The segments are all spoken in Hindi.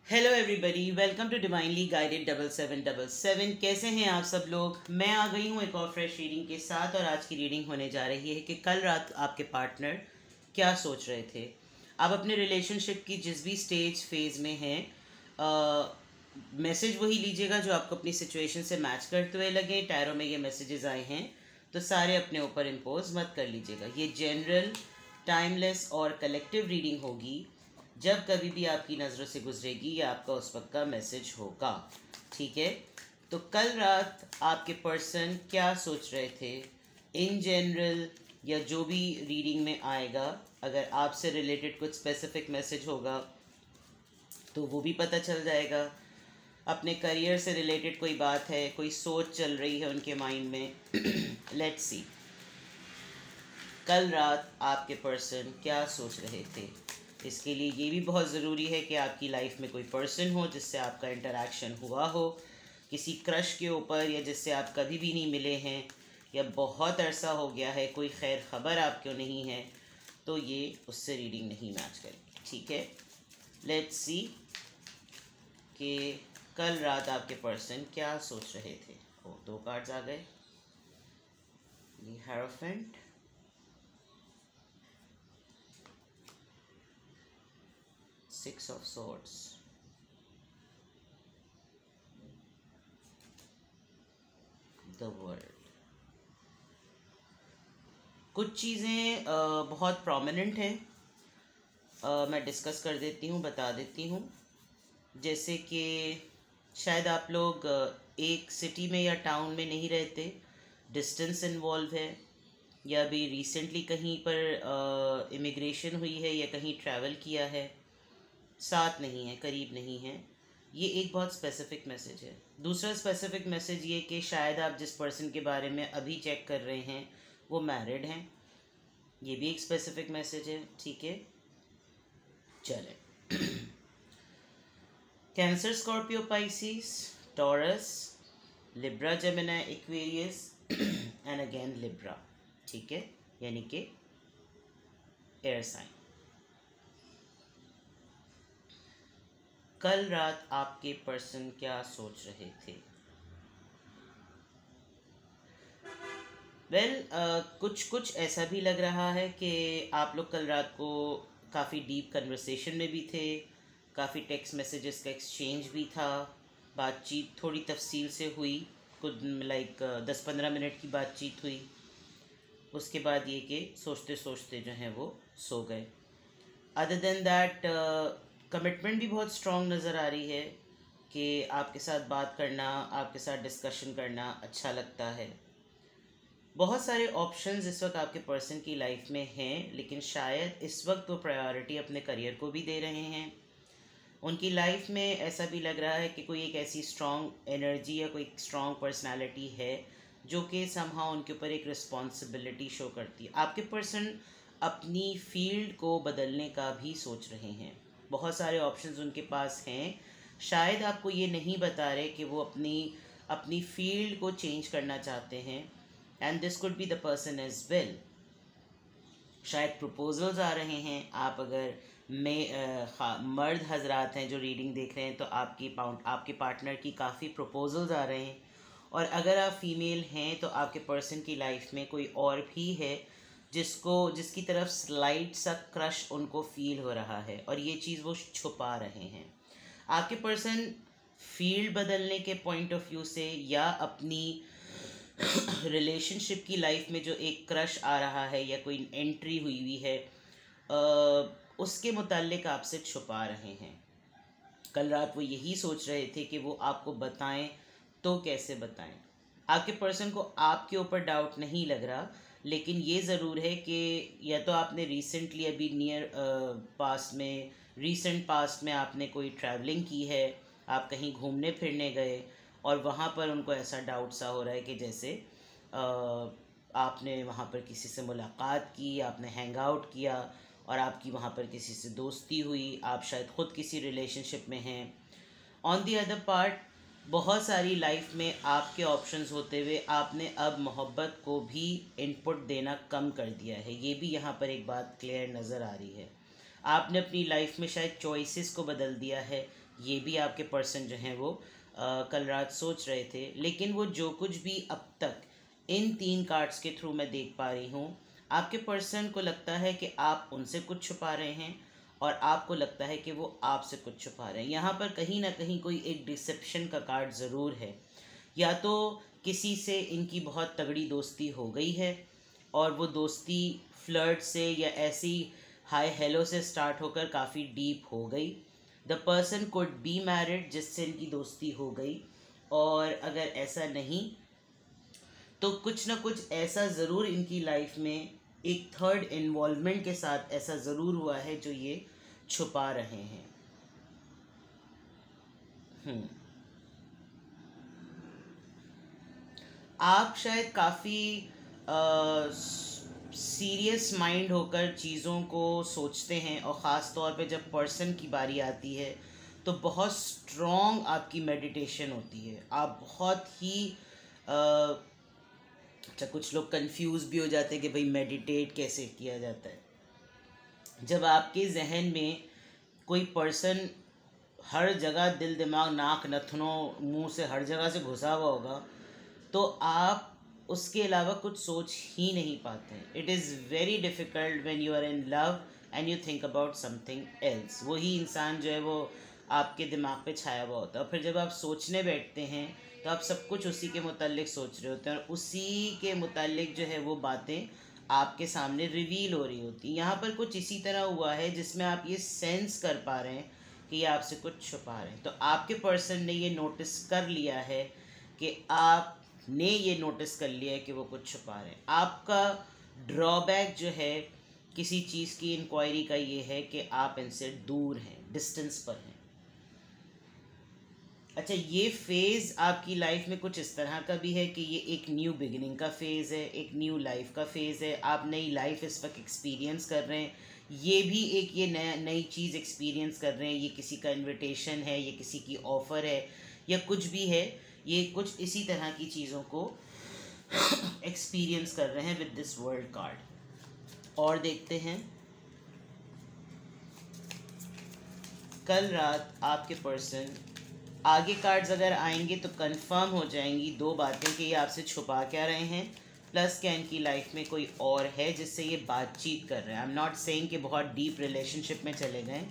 Hello everybody, welcome to divinely guided 7777। कैसे हैं आप सब लोग। मैं आ गई हूँ एक और फ्रेश रीडिंग के साथ और आज की रीडिंग होने जा रही है कि कल रात आपके पार्टनर क्या सोच रहे थे। आप अपने रिलेशनशिप की जिस भी स्टेज फेज में हैं, मैसेज वही लीजिएगा जो आपको अपनी सिचुएशन से मैच करते हुए लगे। टैरो में ये मैसेजेस आए हैं तो सारे अपने ऊपर इम्पोज मत कर लीजिएगा। ये जनरल, टाइमलेस और कलेक्टिव रीडिंग होगी। जब कभी भी आपकी नज़रों से गुजरेगी या आपका उस वक्त का मैसेज होगा, ठीक है। तो कल रात आपके पर्सन क्या सोच रहे थे इन जनरल, या जो भी रीडिंग में आएगा, अगर आपसे रिलेटेड कुछ स्पेसिफिक मैसेज होगा तो वो भी पता चल जाएगा। अपने करियर से रिलेटेड कोई बात है, कोई सोच चल रही है उनके माइंड में। लेट्स सी कल रात आपके पर्सन क्या सोच रहे थे। इसके लिए ये भी बहुत ज़रूरी है कि आपकी लाइफ में कोई पर्सन हो जिससे आपका इंटरेक्शन हुआ हो, किसी क्रश के ऊपर, या जिससे आप कभी भी नहीं मिले हैं या बहुत अरसा हो गया है, कोई खैर ख़बर आपको नहीं है, तो ये उससे रीडिंग नहीं मैच करेगी, ठीक है। लेट्स सी कि कल रात आपके पर्सन क्या सोच रहे थे। ओ, दो कार्ड्स आ गए। ये hierophant, six of swords, the world. कुछ चीज़ें बहुत प्रोमिनेंट हैं, मैं डिस्कस कर देती हूँ, बता देती हूँ। जैसे कि शायद आप लोग एक सिटी में या टाउन में नहीं रहते, डिस्टेंस इन्वॉल्व है, या अभी रिसेंटली कहीं पर इमिग्रेशन हुई है या कहीं ट्रैवल किया है, साथ नहीं है, करीब नहीं है। ये एक बहुत स्पेसिफिक मैसेज है। दूसरा स्पेसिफिक मैसेज ये कि शायद आप जिस पर्सन के बारे में अभी चेक कर रहे हैं वो मैरिड हैं। ये भी एक स्पेसिफिक मैसेज है, ठीक है। चलें। Cancer, Scorpio, Pisces, taurus, Libra, Gemini, Aquarius and again Libra, ठीक है, यानी कि एयर साइन। कल रात आपके पर्सन क्या सोच रहे थे। कुछ ऐसा भी लग रहा है कि आप लोग कल रात को काफ़ी डीप कन्वर्सेशन में भी थे, काफ़ी टेक्स्ट मैसेजेस का एक्सचेंज भी था, बातचीत थोड़ी तफसील से हुई, कुछ लाइक 10-15 मिनट की बातचीत हुई। उसके बाद ये कि सोचते सोचते जो हैं वो सो गए। अदर देन दैट कमिटमेंट भी बहुत स्ट्रॉन्ग नज़र आ रही है कि आपके साथ बात करना, आपके साथ डिस्कशन करना अच्छा लगता है। बहुत सारे ऑप्शंस इस वक्त आपके पर्सन की लाइफ में हैं, लेकिन शायद इस वक्त वो प्रायोरिटी अपने करियर को भी दे रहे हैं। उनकी लाइफ में ऐसा भी लग रहा है कि कोई एक ऐसी स्ट्रॉन्ग एनर्जी या कोई स्ट्रॉन्ग पर्सनालिटी है जो कि समहाउ उनके ऊपर एक रिस्पॉन्सिबिलिटी शो करती है। आपके पर्सन अपनी फील्ड को बदलने का भी सोच रहे हैं। बहुत सारे ऑप्शंस उनके पास हैं। शायद आपको ये नहीं बता रहे कि वो अपनी अपनी फील्ड को चेंज करना चाहते हैं, and this could be the person as well. शायद प्रपोजल्स आ रहे हैं। आप अगर मर्द हजरात हैं जो रीडिंग देख रहे हैं तो आपके पार्टनर की काफ़ी प्रपोजल्स आ रहे हैं। और अगर आप फीमेल हैं तो आपके पर्सन की लाइफ में कोई और भी है जिसकी तरफ स्लाइड सा क्रश उनको फील हो रहा है, और ये चीज़ वो छुपा रहे हैं। आपके पर्सन फील्ड बदलने के पॉइंट ऑफ व्यू से या अपनी रिलेशनशिप की लाइफ में जो एक क्रश आ रहा है या कोई एंट्री हुई है, उसके मुताल्लिक आपसे छुपा रहे हैं। कल रात वो यही सोच रहे थे कि वो आपको बताएं तो कैसे बताएं। आपके पर्सन को आपके ऊपर डाउट नहीं लग रहा, लेकिन ये ज़रूर है कि या तो आपने रिसेंटली अभी रीसेंट पास्ट में आपने कोई ट्रैवलिंग की है, आप कहीं घूमने फिरने गए और वहाँ पर उनको ऐसा डाउट सा हो रहा है कि जैसे आपने वहाँ पर किसी से मुलाकात की, आपने हैंग आउट किया और आपकी वहाँ पर किसी से दोस्ती हुई, आप शायद ख़ुद किसी रिलेशनशिप में हैं। ऑन दी अदर पार्ट, बहुत सारी लाइफ में आपके ऑप्शंस होते हुए आपने अब मोहब्बत को भी इनपुट देना कम कर दिया है। ये भी यहाँ पर एक बात क्लियर नज़र आ रही है। आपने अपनी लाइफ में शायद चॉइसेस को बदल दिया है, ये भी आपके पर्सन जो हैं वो कल रात सोच रहे थे। लेकिन वो जो कुछ भी अब तक इन 3 कार्ड्स के थ्रू मैं देख पा रही हूँ, आपके पर्सन को लगता है कि आप उनसे कुछ छुपा रहे हैं और आपको लगता है कि वो आपसे कुछ छुपा रहे हैं। यहाँ पर कहीं ना कहीं कोई एक डिसेप्शन का कार्ड ज़रूर है। या तो किसी से इनकी बहुत तगड़ी दोस्ती हो गई है और वो दोस्ती फ्लर्ट से या ऐसी हाय हेलो से स्टार्ट होकर काफ़ी डीप हो गई। The person could be married जिससे इनकी दोस्ती हो गई, और अगर ऐसा नहीं तो कुछ ना कुछ ऐसा ज़रूर इनकी लाइफ में एक थर्ड इन्वॉल्वमेंट के साथ ऐसा ज़रूर हुआ है जो ये छुपा रहे हैं। आप शायद काफ़ी सीरियस माइंड होकर चीज़ों को सोचते हैं, और ख़ास तौर पे जब पर्सन की बारी आती है तो बहुत स्ट्रॉन्ग आपकी मेडिटेशन होती है। आप बहुत ही अच्छा, कुछ लोग कंफ्यूज भी हो जाते हैं कि भाई मेडिटेट कैसे किया जाता है। जब आपके जहन में कोई पर्सन हर जगह दिल दिमाग नाक नथनों मुंह से हर जगह से घुसा हुआ होगा तो आप उसके अलावा कुछ सोच ही नहीं पाते। It is very difficult when you are in love and you think about something else. वही इंसान जो है वो आपके दिमाग पे छाया हुआ होता है, और फिर जब आप सोचने बैठते हैं तो आप सब कुछ उसी के मुतालिक सोच रहे होते हैं, और उसी के मुतालिक जो है वो बातें आपके सामने रिवील हो रही होती। यहाँ पर कुछ इसी तरह हुआ है जिसमें आप ये सेंस कर पा रहे हैं कि ये आपसे कुछ छुपा रहे हैं। तो आपके पर्सन ने ये नोटिस कर लिया है कि आपने ये नोटिस कर लिया है कि वो कुछ छुपा रहे हैं। आपका ड्रॉबैक जो है किसी चीज़ की इंक्वायरी का ये है कि आप इनसे दूर हैं, डिस्टेंस पर हैं। अच्छा, ये फ़ेज़ आपकी लाइफ में कुछ इस तरह का भी है कि ये एक न्यू बिगिनिंग का फ़ेज़ है, एक न्यू लाइफ का फ़ेज़ है। आप नई लाइफ इस वक्त एक्सपीरियंस कर रहे हैं। ये भी एक ये नई चीज़ एक्सपीरियंस कर रहे हैं। ये किसी का इनविटेशन है, ये किसी की ऑफ़र है, या कुछ भी है। ये कुछ इसी तरह की चीज़ों को एक्सपीरियंस कर रहे हैं विद दिस वर्ल्ड कार्ड। और देखते हैं कल रात आपके पर्सन, आगे कार्ड्स अगर आएंगे तो कंफर्म हो जाएंगी 2 बातें कि ये आपसे छुपा क्या रहे हैं, प्लस क्या इनकी लाइफ में कोई और है जिससे ये बातचीत कर रहे हैं। आई एम नॉट सेइंग कि बहुत डीप रिलेशनशिप में चले गए,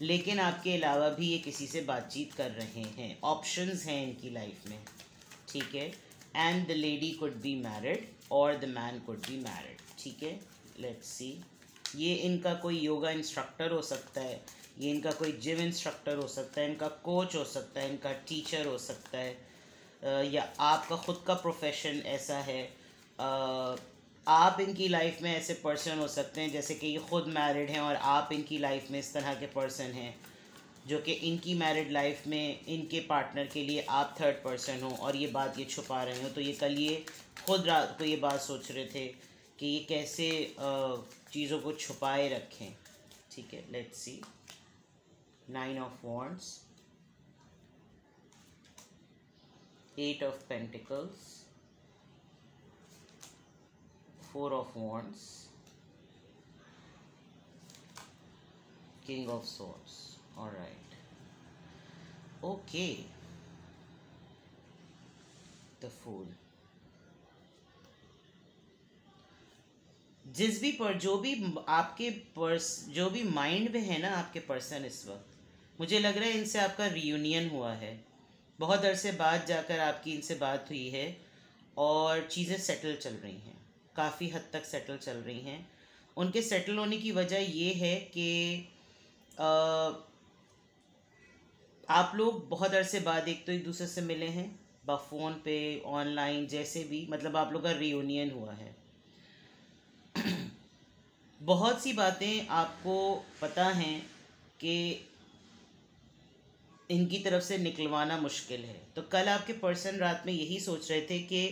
लेकिन आपके अलावा भी ये किसी से बातचीत कर रहे हैं। ऑप्शंस हैं इनकी लाइफ में, ठीक है। And the lady could be married और the man could be married, ठीक है। लेट्स सी, ये इनका कोई योगा इंस्ट्रक्टर हो सकता है, ये इनका कोई जिम इंस्ट्रक्टर हो सकता है, इनका कोच हो सकता है, इनका टीचर हो सकता है, या आपका ख़ुद का प्रोफेशन ऐसा है। आप इनकी लाइफ में ऐसे पर्सन हो सकते हैं जैसे कि ये ख़ुद मैरिड हैं और आप इनकी लाइफ में इस तरह के पर्सन हैं जो कि इनकी मैरिड लाइफ में इनके पार्टनर के लिए आप थर्ड पर्सन हो और ये बात ये छुपा रहे हो। तो ये कल ये खुद रात को ये बात सोच रहे थे कि ये कैसे चीज़ों को छुपाए रखें, ठीक है। Let's see, 9 of Wands, 8 of Pentacles, 4 of Wands, King of Swords. All right. Okay. The Fool. जिस भी पर जो भी आपके जो भी माइंड में है ना आपके पर्सन इस वक्त, मुझे लग रहा है इनसे आपका रियूनियन हुआ है। बहुत अरसे बाद जाकर आपकी इनसे बात हुई है और चीज़ें सेटल चल रही हैं, काफ़ी हद तक सेटल चल रही हैं। उनके सेटल होने की वजह ये है कि आप लोग बहुत अरसे बाद एक तो एक दूसरे से मिले हैं, फ़ोन पे, ऑनलाइन, जैसे भी, मतलब आप लोग का रियूनियन हुआ है। बहुत सी बातें आपको पता हैं कि इनकी तरफ से निकलवाना मुश्किल है। तो कल आपके पर्सन रात में यही सोच रहे थे कि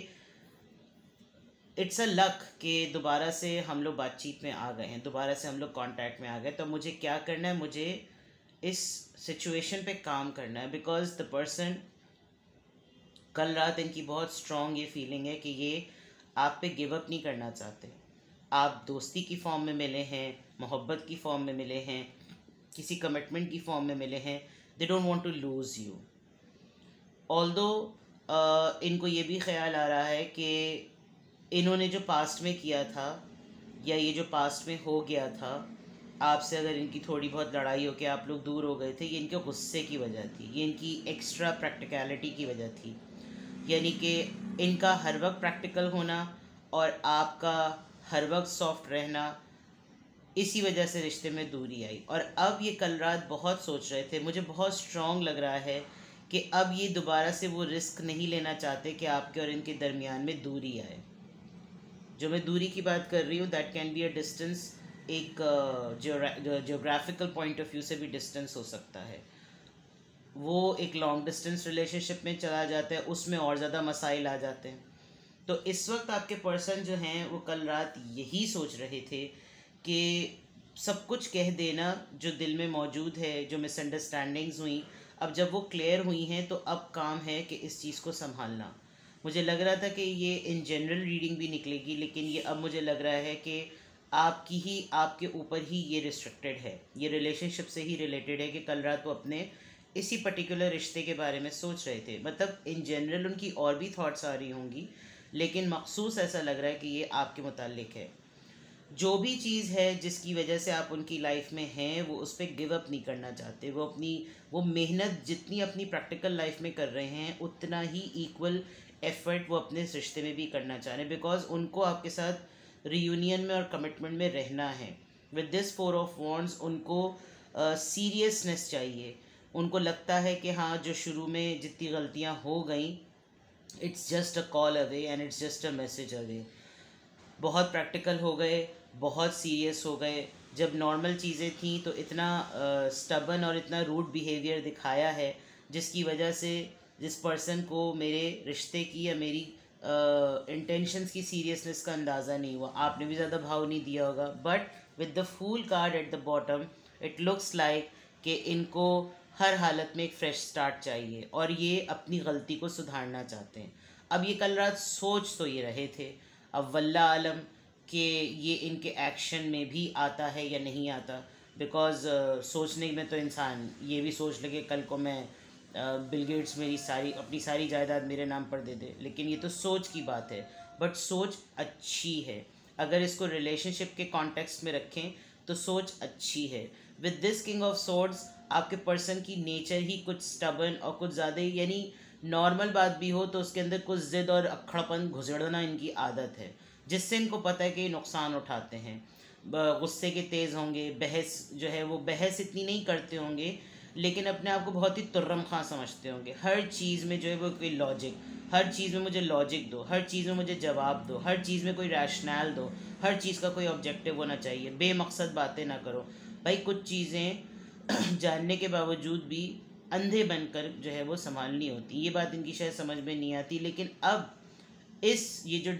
इट्स अ लक कि दोबारा से हम लोग बातचीत में आ गए हैं, दोबारा से हम लोग कांटेक्ट में आ गए। तो मुझे क्या करना है, मुझे इस सिचुएशन पे काम करना है, बिकॉज द पर्सन, कल रात इनकी बहुत स्ट्रॉन्ग ये फीलिंग है कि ये आप पे गिव अप नहीं करना चाहते। आप दोस्ती की फॉर्म में मिले हैं, मोहब्बत की फॉर्म में मिले हैं, किसी कमिटमेंट की फॉर्म में मिले हैं, they don't want to lose you. Although इनको ये भी ख्याल आ रहा है कि इन्होंने जो पास्ट में किया था या ये जो पास्ट में हो गया था, आपसे अगर इनकी थोड़ी बहुत लड़ाई हो के आप लोग दूर हो गए थे, ये इनके गुस्से की वजह थी, ये इनकी एक्स्ट्रा प्रैक्टिकलिटी की वजह थी। यानी कि इनका हर वक्त प्रैक्टिकल होना और आपका हर वक्त सॉफ्ट रहना, इसी वजह से रिश्ते में दूरी आई। और अब ये कल रात बहुत सोच रहे थे, मुझे बहुत स्ट्रॉन्ग लग रहा है कि अब ये दोबारा से वो रिस्क नहीं लेना चाहते कि आपके और इनके दरमियान में दूरी आए। जो मैं दूरी की बात कर रही हूँ, that can be a distance, एक जियोग्राफिकल पॉइंट ऑफ व्यू से भी डिस्टेंस हो सकता है। वो एक लॉन्ग डिस्टेंस रिलेशनशिप में चला जाता है, उसमें और ज़्यादा मसाइल आ जाते हैं। तो इस वक्त आपके पर्सन जो हैं वो कल रात यही सोच रहे थे कि सब कुछ कह देना जो दिल में मौजूद है, जो मिसअंडरस्टैंडिंग्स हुई, अब जब वो क्लियर हुई हैं तो अब काम है कि इस चीज़ को संभालना। मुझे लग रहा था कि ये इन जनरल रीडिंग भी निकलेगी, लेकिन ये अब मुझे लग रहा है कि आपकी ही, आपके ऊपर ही ये रिस्ट्रिक्टेड है, ये रिलेशनशिप से ही रिलेटेड है कि कल रात वो अपने इसी पर्टिकुलर रिश्ते के बारे में सोच रहे थे। मतलब इन जनरल उनकी और भी थॉट्स आ रही होंगी, लेकिन मखसूस ऐसा लग रहा है कि ये आपके मुताल्लिक है। जो भी चीज़ है जिसकी वजह से आप उनकी लाइफ में हैं, वो उस पर गिव अप नहीं करना चाहते। वो मेहनत जितनी अपनी प्रैक्टिकल लाइफ में कर रहे हैं, उतना ही इक्वल एफर्ट वो अपने रिश्ते में भी करना चाह रहे हैं, बिकॉज उनको आपके साथ रियूनियन में और कमिटमेंट में रहना है। विद दिस 4 ऑफ वॉन्ड्स उनको सीरियसनेस चाहिए। उनको लगता है कि हाँ, जो शुरू में जितनी गलतियाँ हो गई, it's just a call away and it's just a message away. बहुत प्रैक्टिकल हो गए, बहुत सीरियस हो गए। जब नॉर्मल चीज़ें थी तो इतना स्टबन और इतना रूड बिहेवियर दिखाया है, जिसकी वजह से जिस पर्सन को मेरे रिश्ते की या मेरी इंटेंशंस की सीरियसनेस का अंदाज़ा नहीं हुआ। आपने भी ज़्यादा भाव नहीं दिया होगा, but with the fool card at the bottom it looks like कि इनको हर हालत में एक फ़्रेश स्टार्ट चाहिए और ये अपनी गलती को सुधारना चाहते हैं। अब ये कल रात सोच तो ये रहे थे, अब वल्ला आलम कि ये इनके एक्शन में भी आता है या नहीं आता। बिकॉज़ सोचने में तो इंसान ये भी सोच लगे कल को मैं बिल गेट्स मेरी अपनी सारी जायदाद मेरे नाम पर दे दे, लेकिन ये तो सोच की बात है। बट सोच अच्छी है, अगर इसको रिलेशनशिप के कॉन्टेक्स्ट में रखें तो सोच अच्छी है। With this king of swords आपके पर्सन की नेचर ही कुछ स्टबन और कुछ ज़्यादा, यानी नॉर्मल बात भी हो तो उसके अंदर कुछ ज़िद और अक्खड़पन घुसड़ना इनकी आदत है, जिससे इनको पता है कि नुकसान उठाते हैं। गुस्से के तेज़ होंगे, बहस जो है वो बहस इतनी नहीं करते होंगे, लेकिन अपने आप को बहुत ही तुर्रम खां समझते होंगे। हर चीज़ में जो है वो कोई लॉजिक, हर चीज़ में मुझे लॉजिक दो, हर चीज़ में मुझे जवाब दो, हर चीज़ में कोई रैशनल दो, हर चीज़ का कोई ऑब्जेक्टिव होना चाहिए। बेमकसद बातें ना करो भाई। कुछ चीज़ें जानने के बावजूद भी अंधे बनकर जो है वो संभालनी होती। ये बात इनकी शायद समझ में नहीं आती, लेकिन अब ये जो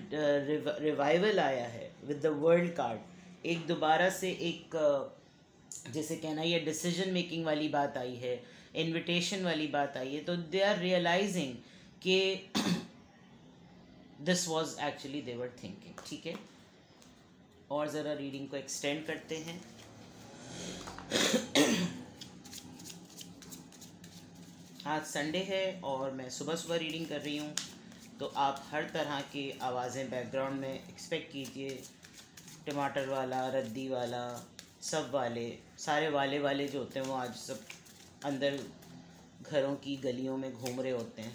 रिवाइवल आया है विद द वर्ल्ड कार्ड, एक दोबारा से एक जैसे कहना ये डिसीजन मेकिंग वाली बात आई है, इनविटेशन वाली बात आई है, तो दे आर रियलाइजिंग कि this was actually they were thinking. ठीक है, और ज़रा रीडिंग को एक्सटेंड करते हैं। आज संडे है और मैं सुबह सुबह रीडिंग कर रही हूँ, तो आप हर तरह की आवाज़ें बैकग्राउंड में एक्सपेक्ट कीजिए। टमाटर वाला, रद्दी वाला, सब वाले, सारे वाले जो होते हैं वो आज सब अंदर घरों की गलियों में घूम रहे होते हैं।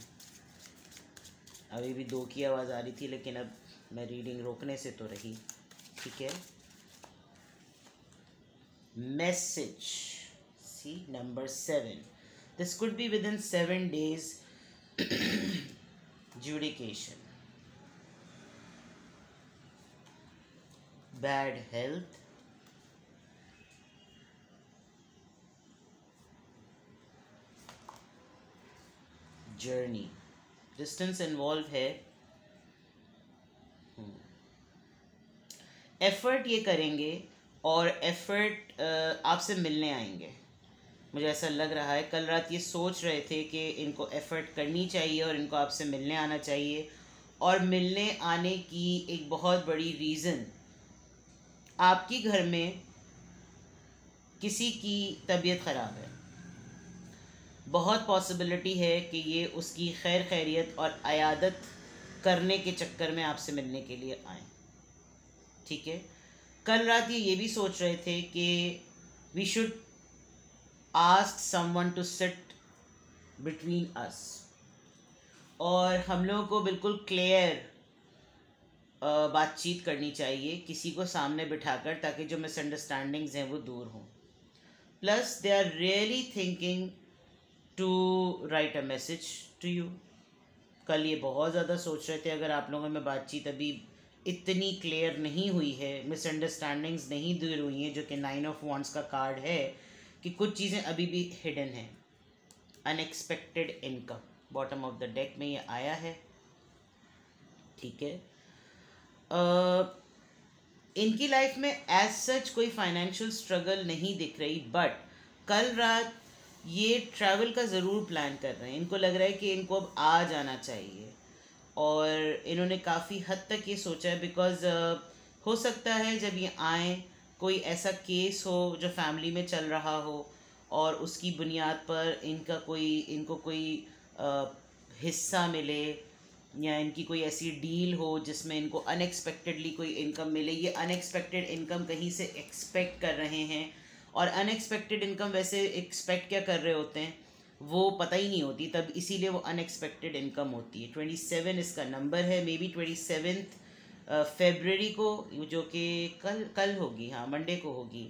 अभी भी 2 की आवाज़ आ रही थी, लेकिन अब मैं रीडिंग रोकने से तो रही। ठीक है, message see number 7, this could be within 7 days judication, bad health, journey, distance involve है। एफर्ट ये करेंगे और एफर्ट आपसे मिलने आएंगे। मुझे ऐसा लग रहा है कल रात ये सोच रहे थे कि इनको एफर्ट करनी चाहिए और इनको आपसे मिलने आना चाहिए। और मिलने आने की एक बहुत बड़ी रीज़न, आपकी घर में किसी की तबीयत ख़राब है, बहुत पॉसिबिलिटी है कि ये उसकी खैर खैरियत और अयादत करने के चक्कर में आपसे मिलने के लिए आए। ठीक है, कल रात ये भी सोच रहे थे कि we should ask someone to sit between us, और हम लोगों को बिल्कुल क्लियर बातचीत करनी चाहिए किसी को सामने बिठाकर, ताकि जो मिसअंडरस्टैंडिंग्स हैं वो दूर हों। Plus they are really thinking to write a message to you. कल ये बहुत ज़्यादा सोच रहे थे, अगर आप लोगों में बातचीत अभी इतनी क्लियर नहीं हुई है, मिसअंडरस्टैंडिंग्स नहीं दूर हुई हैं, जो कि 9 ऑफ वॉन्ड्स का कार्ड है, कि कुछ चीज़ें अभी भी हिडन हैं। Unexpected income bottom of the deck में ये आया है। ठीक है, इनकी लाइफ में एज सच कोई फाइनेंशियल स्ट्रगल नहीं दिख रही, बट कल रात ये ट्रैवल का ज़रूर प्लान कर रहे हैं। इनको लग रहा है कि इनको अब आ जाना चाहिए, और इन्होंने काफ़ी हद तक ये सोचा है, बिकॉज़ हो सकता है जब ये आए कोई ऐसा केस हो जो फैमिली में चल रहा हो, और उसकी बुनियाद पर इनको कोई हिस्सा मिले, या इनकी कोई ऐसी डील हो जिसमें इनको अनएक्सपेक्टेडली कोई इनकम मिले। ये अनएक्सपेक्टेड इनकम कहीं से एक्सपेक्ट कर रहे हैं, और अनएक्सपेक्टेड इनकम वैसे एक्सपेक्ट क्या कर रहे होते हैं वो पता ही नहीं होती, तब इसीलिए वो अनएक्सपेक्टेड इनकम होती है। 27 इसका नंबर है, मे बी 27 फेबररी को, जो कि कल होगी, हाँ मंडे को होगी,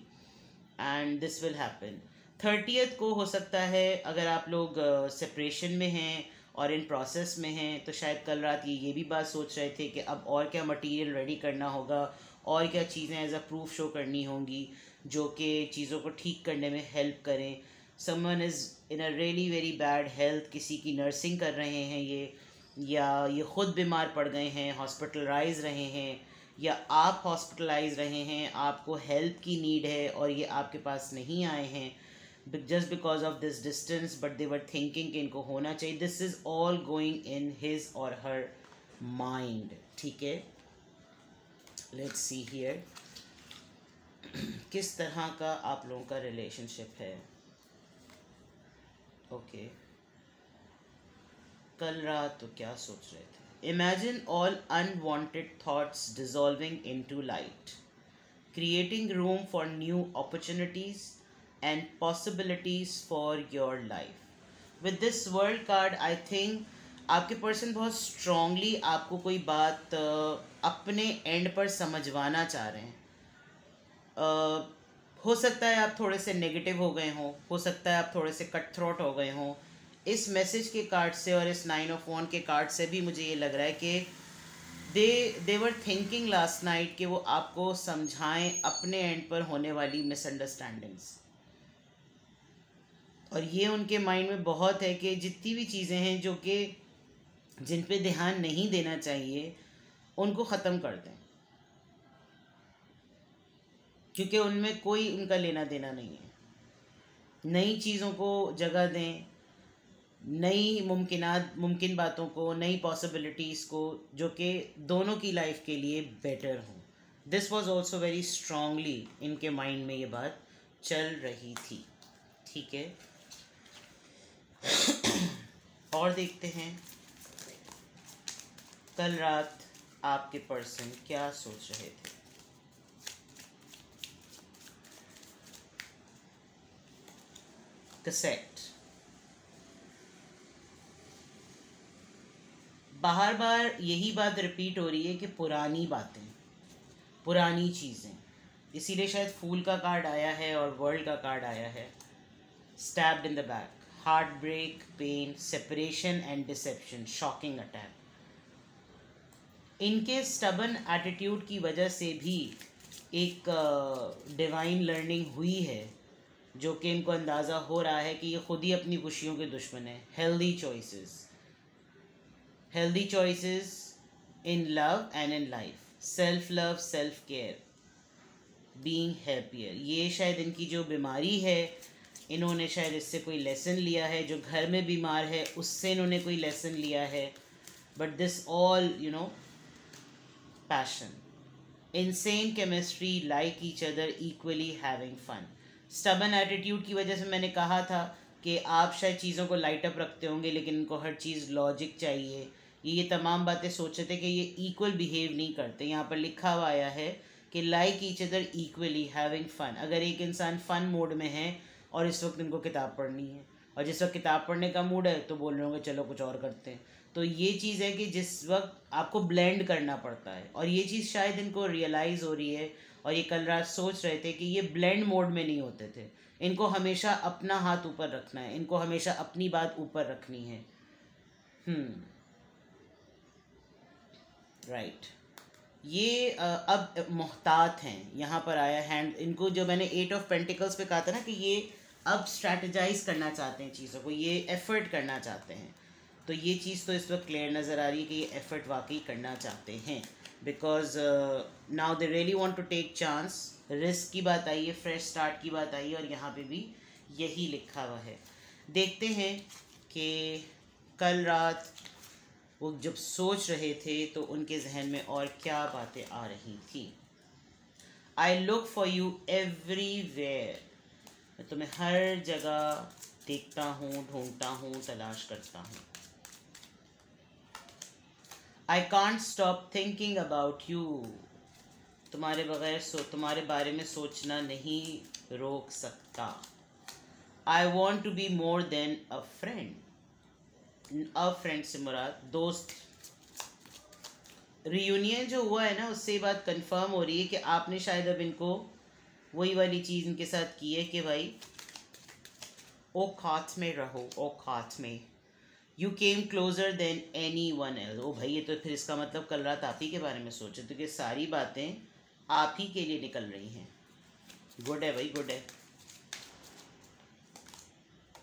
and this will happen. 30th को हो सकता है, अगर आप लोग सेपरेशन में हैं और इन प्रोसेस में हैं, तो शायद कल रात ये भी बात सोच रहे थे कि अब और क्या मटेरियल रेडी करना होगा, और क्या चीज़ें एज अ प्रूफ शो करनी होंगी जो कि चीज़ों को ठीक करने में हेल्प करें। Someone is in a really very bad health, किसी की नर्सिंग कर रहे हैं ये, या ये ख़ुद बीमार पड़ गए हैं, हॉस्पिटलाइज रहे हैं, या आप हॉस्पिटलाइज रहे हैं, आपको हेल्प की नीड है और ये आपके पास नहीं आए हैं just because of this distance, but they were thinking कि इनको होना चाहिए। This is all going in his or her mind। ठीक है, let's see here किस तरह का आप लोगों का रिलेशनशिप है। ओके, कल रात तो क्या सोच रहे थे? Imagine all unwanted thoughts dissolving into light, creating room for new opportunities and possibilities for your life. With this world card, I think आपके पर्सन बहुत स्ट्रांगली आपको कोई बात अपने एंड पर समझवाना चाह रहे हैं। हो सकता है आप थोड़े से नेगेटिव हो सकता है आप थोड़े से कट थ्रोट हो गए हों। इस मैसेज के कार्ड से और इस 9 ऑफ वॉन्ड के कार्ड से भी मुझे ये लग रहा है कि दे वर थिंकिंग लास्ट नाइट कि वो आपको समझाएं अपने एंड पर होने वाली मिसअंडरस्टैंडिंग्स, और ये उनके माइंड में बहुत है कि जितनी भी चीज़ें हैं जो कि जिन पे ध्यान नहीं देना चाहिए उनको ख़त्म कर दें, क्योंकि उनमें कोई उनका लेना देना नहीं है। नई चीज़ों को जगह दें, नई मुमकिन बातों को, नई पॉसिबिलिटीज़ को, जो कि दोनों की लाइफ के लिए बेटर हों। This was also very strongly इनके माइंड में ये बात चल रही थी। ठीक है, और देखते हैं कल रात आपके पर्सन क्या सोच रहे थे। कैसेट, बार बार यही बात रिपीट हो रही है कि पुरानी बातें, पुरानी चीज़ें, इसीलिए शायद फूल का कार्ड आया है और वर्ल्ड का कार्ड आया है। Stabbed in the back, heart break, pain, separation and deception, shocking attack. इनके स्टबन एटीट्यूड की वजह से भी एक डिवाइन लर्निंग हुई है, जो कि इनको अंदाज़ा हो रहा है कि ये खुद ही अपनी खुशियों के दुश्मन है। Healthy choices in love and in life, self love, self care, being happier. ये शायद इनकी जो बीमारी है, इन्होंने शायद इससे कोई लेसन लिया है, जो घर में बीमार है उससे इन्होंने कोई लेसन लिया है। But this all passion, insane chemistry, like each other, equally having fun. Stubborn attitude की वजह से मैंने कहा था कि आप शायद चीज़ों को लाइट अप रखते होंगे लेकिन इनको हर चीज़ लॉजिक चाहिए, ये तमाम बातें सोच रहे थे कि ये इक्वल बिहेव नहीं करते। यहाँ पर लिखा हुआ आया है कि like each other equally having fun. अगर एक इंसान फ़न मोड में है और इस वक्त इनको किताब पढ़नी है और जिस वक्त किताब पढ़ने का मूड है तो बोल रहे होंगे चलो कुछ और करते हैं। तो ये चीज़ है कि जिस वक्त आपको ब्लेंड करना पड़ता है, और ये चीज़ शायद इनको रियलाइज़ हो रही है और ये कल रात सोच रहे थे कि ये ब्लेंड मोड में नहीं होते थे। इनको हमेशा अपना हाथ ऊपर रखना है, इनको हमेशा अपनी बात ऊपर रखनी है। राइट। ये अब मोहतात हैं। यहाँ पर आया हैंड, इनको जो मैंने 8 ऑफ पेंटिकल्स पे कहा था ना कि ये अब स्ट्रैटेजाइज करना चाहते हैं चीज़ों को, ये एफर्ट करना चाहते हैं। तो ये चीज़ तो इस वक्त क्लियर नज़र आ रही है कि ये एफर्ट वाकई करना चाहते हैं, because now they really want to take chance. Risk की बात आई है, फ्रेश स्टार्ट की बात आई है, और यहाँ पे भी यही लिखा हुआ है। देखते हैं कि कल रात वो जब सोच रहे थे तो उनके जहन में और क्या बातें आ रही थी। I look for you everywhere. मैं तुम्हें हर जगह देखता हूँ, ढूंढता हूँ, तलाश करता हूँ। I can't stop thinking about you. तुम्हारे बगैर तुम्हारे बारे में सोचना नहीं रोक सकता। I want to be more than a friend. A friend से मुराद दोस्त। रियूनियन जो हुआ है ना, उससे ये बात कंफर्म हो रही है कि आपने शायद अब इनको वही वाली चीज़ इनके साथ की है कि भाई औकात में रहो, औकात में। You came closer then anyone else. ओ भाई, ये तो फिर इसका मतलब कल रात आप ही के बारे में सोचे तो कि सारी बातें आप ही के लिए निकल रही हैं। गुड है भाई, गुड है।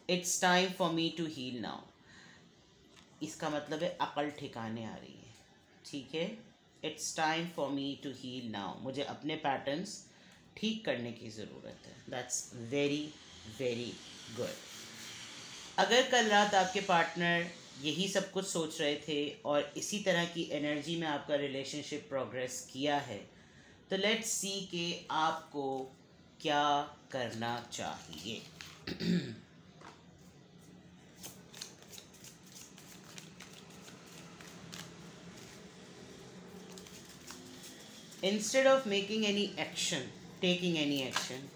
It's time for me to heal now. इसका मतलब है अकल ठिकाने आ रही है, ठीक है। It's time for me to heal now. मुझे अपने पैटर्न्स ठीक करने की ज़रूरत है। That's very very good. अगर कल रात आपके पार्टनर यही सब कुछ सोच रहे थे और इसी तरह की एनर्जी में आपका रिलेशनशिप प्रोग्रेस किया है, तो लेट्स सी कि आपको क्या करना चाहिए। Instead of making any action, taking any action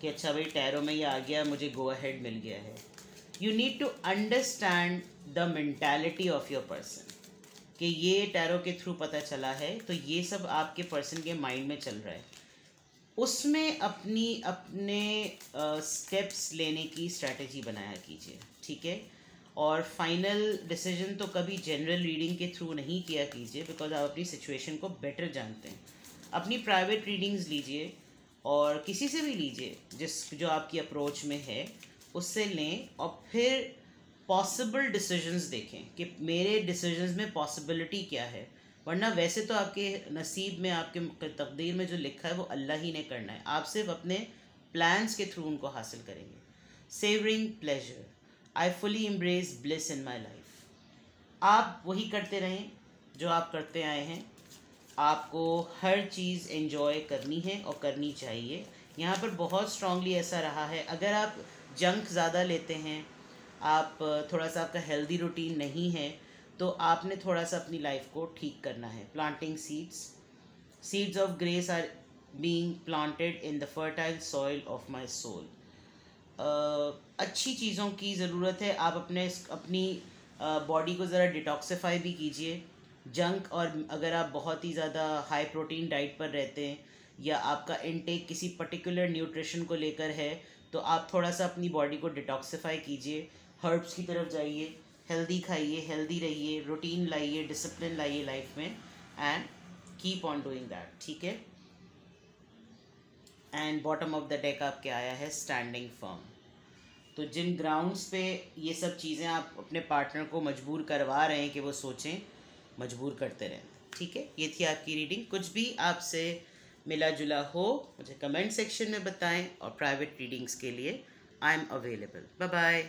कि अच्छा भाई टैरो में ये आ गया, मुझे गो अहेड मिल गया है, you need to understand the mentality of your person. कि ये टैरो के थ्रू पता चला है तो ये सब आपके पर्सन के माइंड में चल रहा है। उसमें अपने स्टेप्स लेने की स्ट्रैटेजी बनाया कीजिए, ठीक है। और फाइनल डिसीजन तो कभी जनरल रीडिंग के थ्रू नहीं किया कीजिए, बिकॉज आप अपनी सिचुएशन को बेटर जानते हैं। अपनी प्राइवेट रीडिंग्स लीजिए और किसी से भी लीजिए जो आपकी अप्रोच में है, उससे लें और फिर पॉसिबल डिसीजंस देखें कि मेरे डिसीजंस में पॉसिबिलिटी क्या है। वरना वैसे तो आपके नसीब में, आपके तकदीर में जो लिखा है वो अल्लाह ही ने करना है, आप सिर्फ अपने प्लान्स के थ्रू उनको हासिल करेंगे। Savouring pleasure, I fully embrace bliss in my life. आप वही करते रहें जो आप करते आए हैं। आपको हर चीज़ एंजॉय करनी है और करनी चाहिए। यहाँ पर बहुत स्ट्रांगली ऐसा रहा है, अगर आप जंक ज़्यादा लेते हैं, आप थोड़ा सा आपका हेल्दी रूटीन नहीं है, तो आपने थोड़ा सा अपनी लाइफ को ठीक करना है। Planting seeds of grace are being planted in the fertile soil of my soul. अच्छी चीज़ों की ज़रूरत है। आप अपनी बॉडी को ज़रा डिटॉक्सिफाई भी कीजिए। जंक, और अगर आप बहुत ही ज़्यादा हाई प्रोटीन डाइट पर रहते हैं या आपका इनटेक किसी पर्टिकुलर न्यूट्रिशन को लेकर है, तो आप थोड़ा सा अपनी बॉडी को डिटॉक्सिफाई कीजिए, हर्ब्स की तरफ जाइए, हेल्दी खाइए, हेल्दी रहिए, रूटीन लाइए, डिसिप्लिन लाइए लाइफ में, and keep on doing that, ठीक है। And bottom of the deck आपके आया है स्टैंडिंग फर्म। तो जिन ग्राउंड्स पे ये सब चीज़ें आप अपने पार्टनर को मजबूर करवा रहे हैं कि वो सोचें, मजबूर करते रहें, ठीक है। ये थी आपकी रीडिंग। कुछ भी आपसे मिला जुला हो मुझे कमेंट सेक्शन में बताएं, और प्राइवेट रीडिंग्स के लिए I am available. Bye bye.